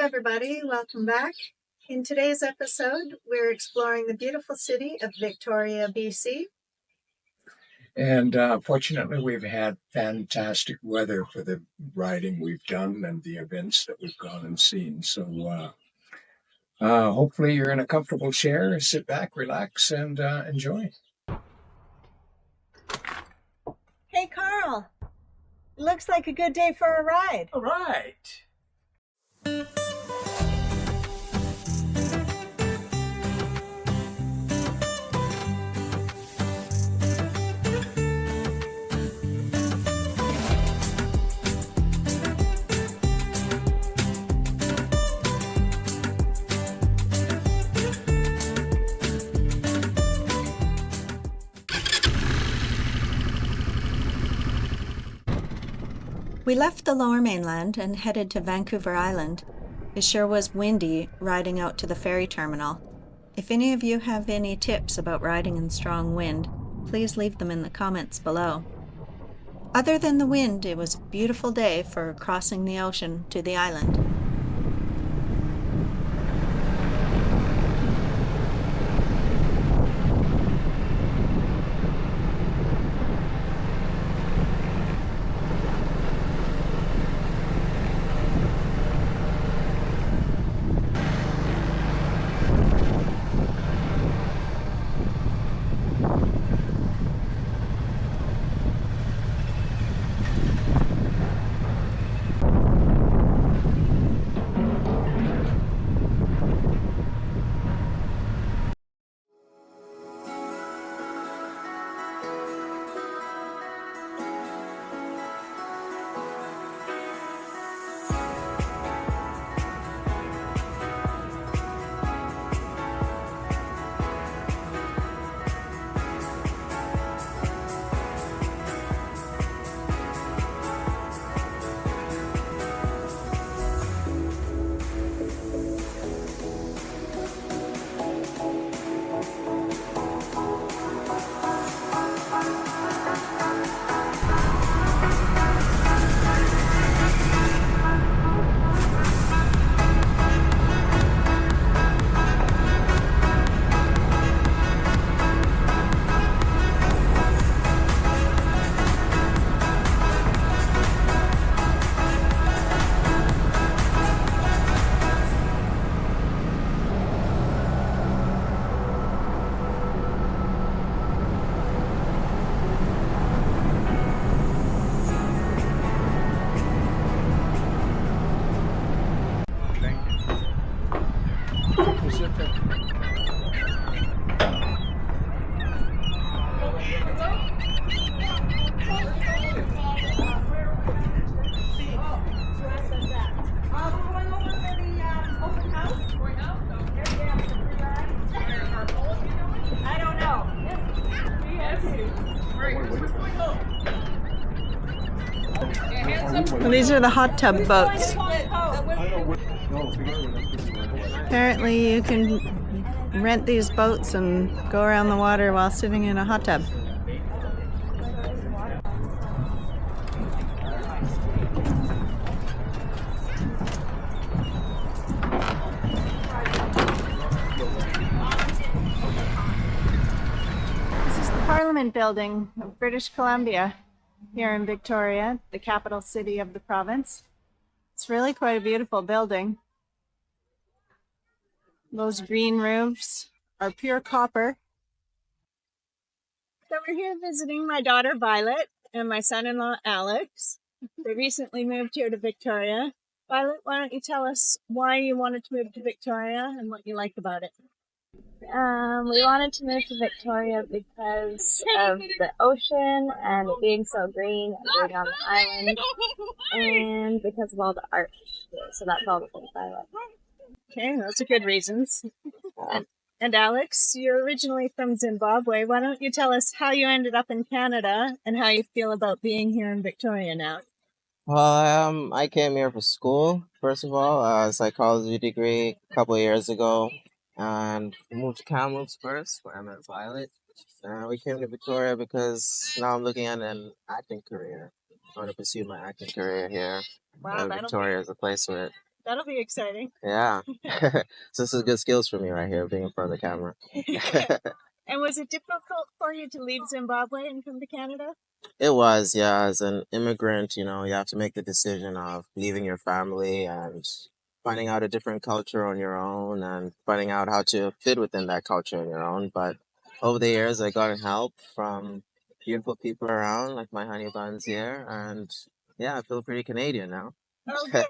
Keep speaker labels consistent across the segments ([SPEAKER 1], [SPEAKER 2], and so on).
[SPEAKER 1] everybody. Welcome back. In today's episode, we're exploring the beautiful city of Victoria, BC.
[SPEAKER 2] And fortunately, we've had fantastic weather for the riding we've done and the events that we've gone and seen. So hopefully you're in a comfortable chair, sit back, relax, and enjoy.
[SPEAKER 1] Hey, Carl. Looks like a good day for a ride.
[SPEAKER 2] All right.
[SPEAKER 3] We left the Lower Mainland and headed to Vancouver Island. It sure was windy riding out to the ferry terminal. If any of you have any tips about riding in strong wind, please leave them in the comments below. Other than the wind, it was a beautiful day for crossing the ocean to the island.
[SPEAKER 1] Well, these are the hot tub boats. Apparently you can rent these boats and go around the water while sitting in a hot tub. This is the Parliament Building of British Columbia here in Victoria, the capital city of the province. It's really quite a beautiful building. Those green roofs are pure copper. So we're here visiting my daughter Violet and my son-in-law Alex. They recently moved here to Victoria. Violet, why don't you tell us why you wanted to move to Victoria and what you like about it?
[SPEAKER 4] We wanted to move to Victoria because of the ocean and it being so green and being on the island, and because of all the art. So that's all the things I like.
[SPEAKER 1] Okay, those are good reasons. And Alex, you're originally from Zimbabwe. Why don't you tell us how you ended up in Canada and how you feel about being here in Victoria now?
[SPEAKER 5] Well, I came here for school, first of all, a psychology degree a couple of years ago, and moved to Kamloops first, where I met Violet. We came to Victoria because now I'm looking at an acting career. I want to pursue my acting career here.
[SPEAKER 1] Wow,
[SPEAKER 5] Victoria is a place for it.
[SPEAKER 1] That'll be exciting.
[SPEAKER 5] Yeah. So this is good skills for me right here, being in front of the camera.
[SPEAKER 1] And was it difficult for you to leave Zimbabwe and come to Canada?
[SPEAKER 5] It was, yeah. As an immigrant, you know, you have to make the decision of leaving your family and finding out a different culture on your own and finding out how to fit within that culture on your own. But over the years, I got help from beautiful people around, like my honey buns here. And yeah, I feel pretty Canadian now.
[SPEAKER 1] Oh, good.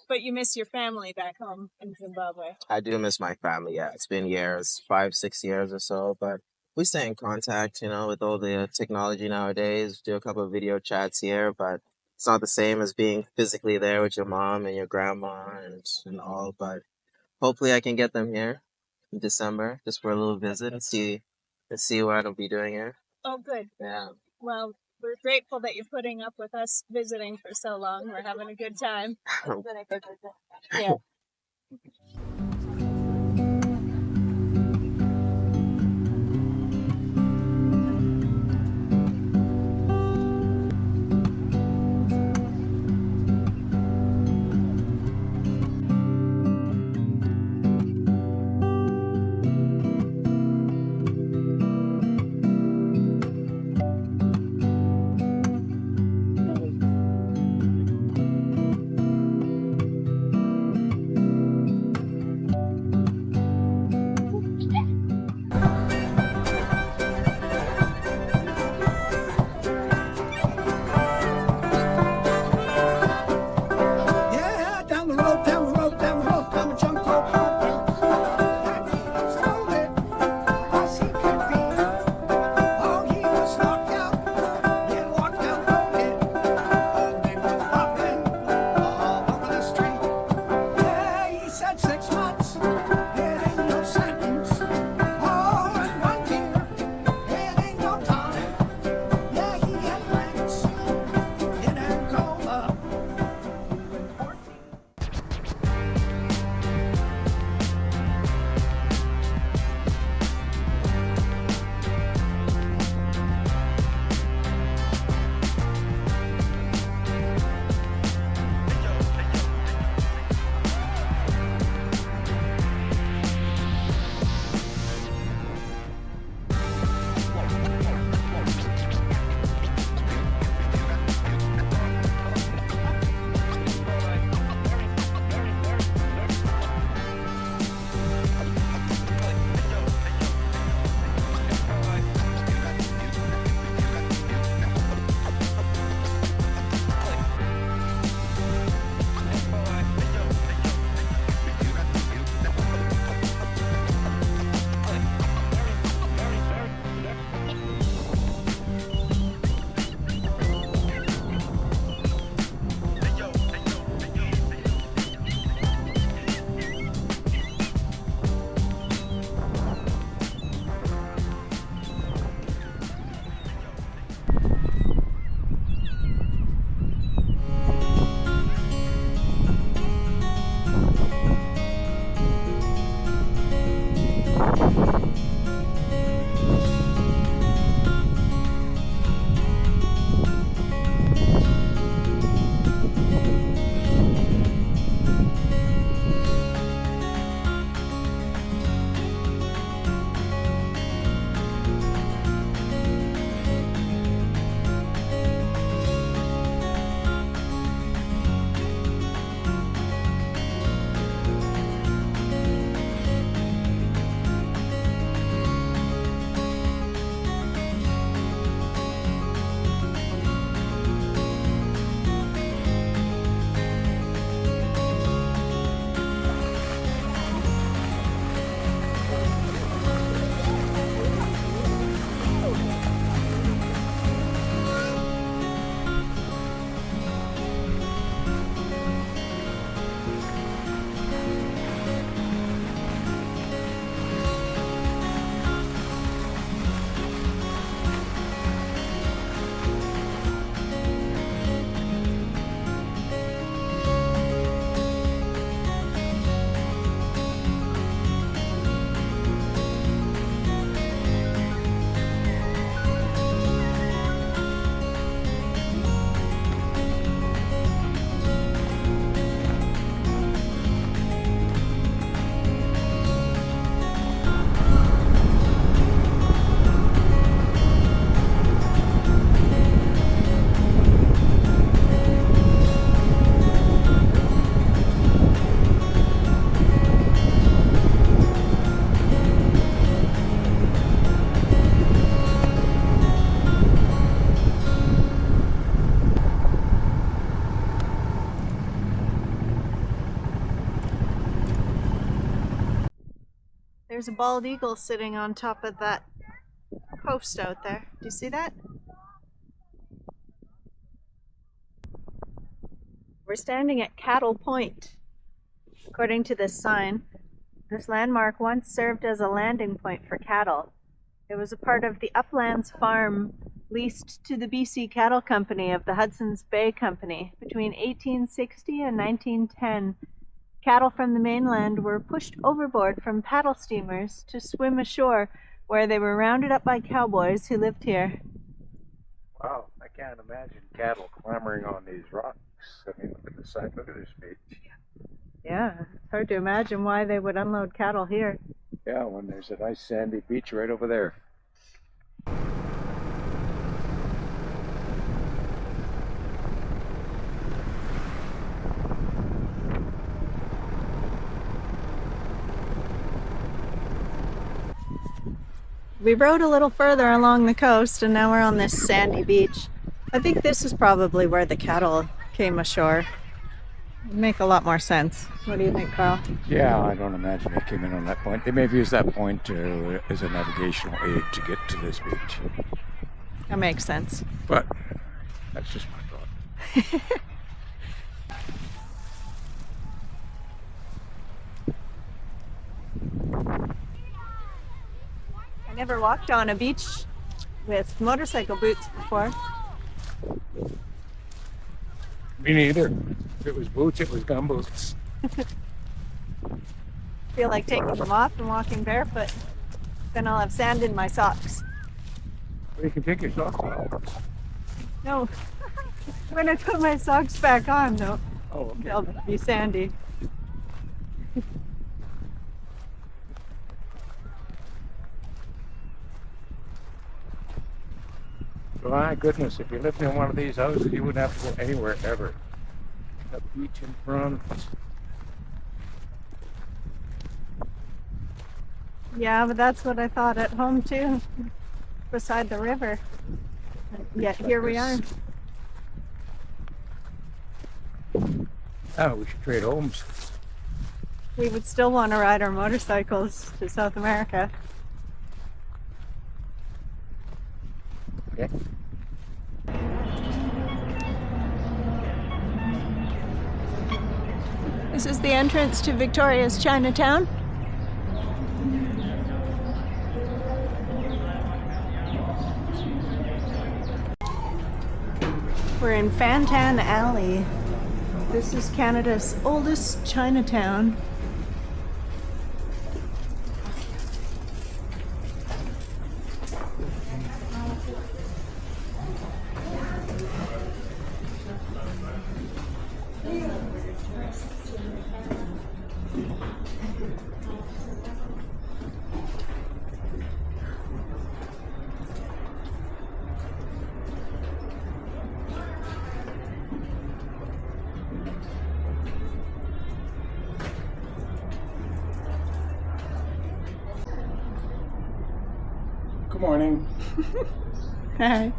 [SPEAKER 1] But you miss your family back home in Zimbabwe.
[SPEAKER 5] I do miss my family. Yeah, it's been years, 5, 6 years or so, but we stay in contact. You know, with all the technology nowadays. Do a couple of video chats here, but it's not the same as being physically there with your mom and your grandma and all. But hopefully, I can get them here in December just for a little visit and see what I'll be doing here.
[SPEAKER 1] Oh, good.
[SPEAKER 5] Yeah.
[SPEAKER 1] Well, we're grateful that you're putting up with us visiting for so long. We're having a good time. Yeah.
[SPEAKER 2] Yeah, down the road, down the road, down the road, come a junk called Harper. Stole it, as he could be. Oh, he was knocked out, then walked down broken. Oh, they were popping all over the street. Yeah, he said 6 months, it ain't no sentence. Oh, and 1 year, it ain't no time. Yeah, he had plans in Angola.
[SPEAKER 3] There's a bald eagle sitting on top of that post out there. Do you see that? We're standing at Cattle Point. According to this sign, this landmark once served as a landing point for cattle. It was a part of the Uplands Farm leased to the BC Cattle Company of the Hudson's Bay Company. Between 1860 and 1910, cattle from the mainland were pushed overboard from paddle steamers to swim ashore, where they were rounded up by cowboys who lived here.
[SPEAKER 2] Wow, I can't imagine cattle clambering on these rocks. I mean, look at the side, look at this beach.
[SPEAKER 3] Yeah, it's hard to imagine why they would unload cattle here.
[SPEAKER 2] Yeah, when there's a nice sandy beach right over there.
[SPEAKER 3] We rode a little further along the coast and now we're on this sandy beach. I think this is probably where the cattle came ashore. It'd make a lot more sense. What do you think, Carl?
[SPEAKER 2] Yeah, I don't imagine they came in on that point. They may have used that point as a navigational aid to get to this beach.
[SPEAKER 3] That makes sense.
[SPEAKER 2] But that's just my thought.
[SPEAKER 3] I never walked on a beach with motorcycle boots before.
[SPEAKER 2] Me neither. If it was boots, it was gum boots.
[SPEAKER 3] Feel like taking them off and walking barefoot. Then I'll have sand in my socks.
[SPEAKER 2] Well, you can take your socks off.
[SPEAKER 3] No. When I put my socks back on, though,
[SPEAKER 2] Oh, okay.
[SPEAKER 3] they'll be sandy.
[SPEAKER 2] My goodness, if you lived in one of these houses, you wouldn't have to go anywhere ever. A beach in front.
[SPEAKER 3] Yeah, but that's what I thought at home too, beside the river. Yet here we are.
[SPEAKER 2] Oh, we should trade homes.
[SPEAKER 3] We would still want to ride our motorcycles to South America.
[SPEAKER 2] Okay.
[SPEAKER 1] This is the entrance to Victoria's Chinatown.
[SPEAKER 3] We're in Fantan Alley. This is Canada's oldest Chinatown.
[SPEAKER 2] Good morning.
[SPEAKER 3] Hi.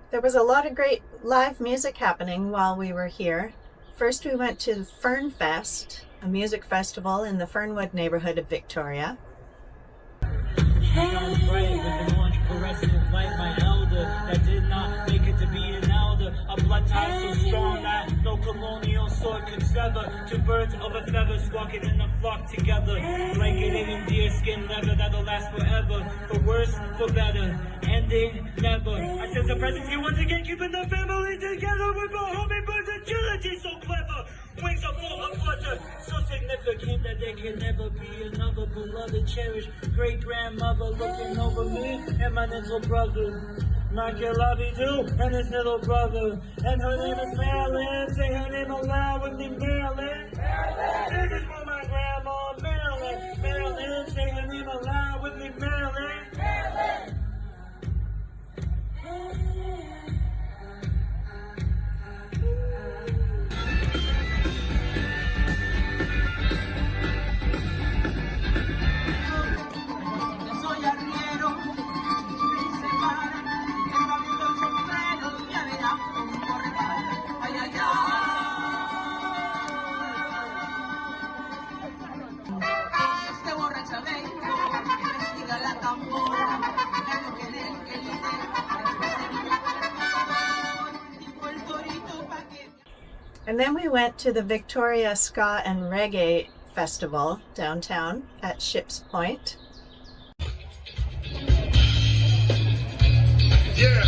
[SPEAKER 3] There was a lot of great live music happening while we were here. First we went to FernFest, a music festival in the Fernwood neighborhood of Victoria.
[SPEAKER 6] That did not make it to be an elder. A blood tie so strong that no colonial sword could sever. Two birds of a feather squawking in a flock together. Blanketed in deer skin leather that'll last forever. For worse, for better, ending never. I sense the presence here once again, keeping the family together with a hummingbird agility so clever. Wings of the kid that there can never be another beloved, cherished great grandmother looking over me and my little brother. My Kilabi too, and his little brother. And her name is Marilyn. Say her name aloud with me, Marilyn. Marilyn! This is for my grandma, Marilyn. Marilyn, say her name aloud with me, Marilyn. Marilyn!
[SPEAKER 3] And then we went to the Victoria Ska and Reggae Festival downtown at Ships Point.
[SPEAKER 7] Yeah.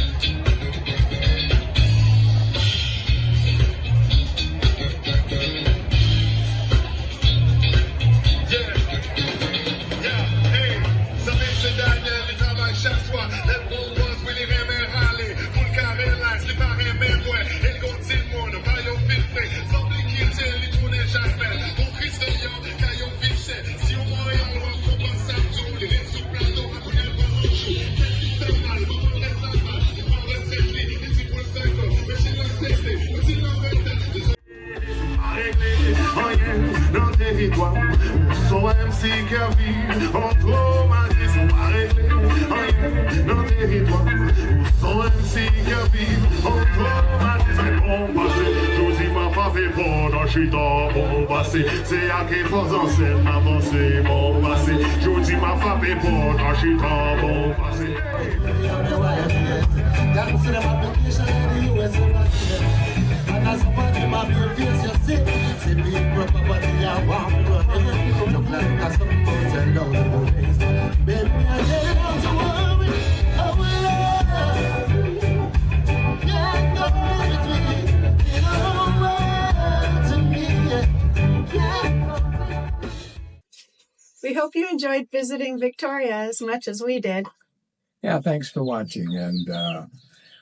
[SPEAKER 7] Sou MC que a vie entrou ma vie sont pas réglés dans le territoire. Sou MC que a vie entrou ma vie c'est bon passé. Je dis ma pas fait bon, je suis dans mon passé. C'est à qui force en scène avancé mon passé. Je dis ma pas fait bon, je suis dans mon passé. And as somebody my pure face you see, see big property I want to run. Look like I some boats and down the ways. Baby, I dare not to worry. I will love. Can't go between. You know to me. Yeah.
[SPEAKER 3] We hope you enjoyed visiting Victoria as much as we did.
[SPEAKER 2] Yeah, thanks for watching, and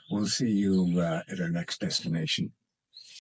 [SPEAKER 2] we'll see you at our next destination.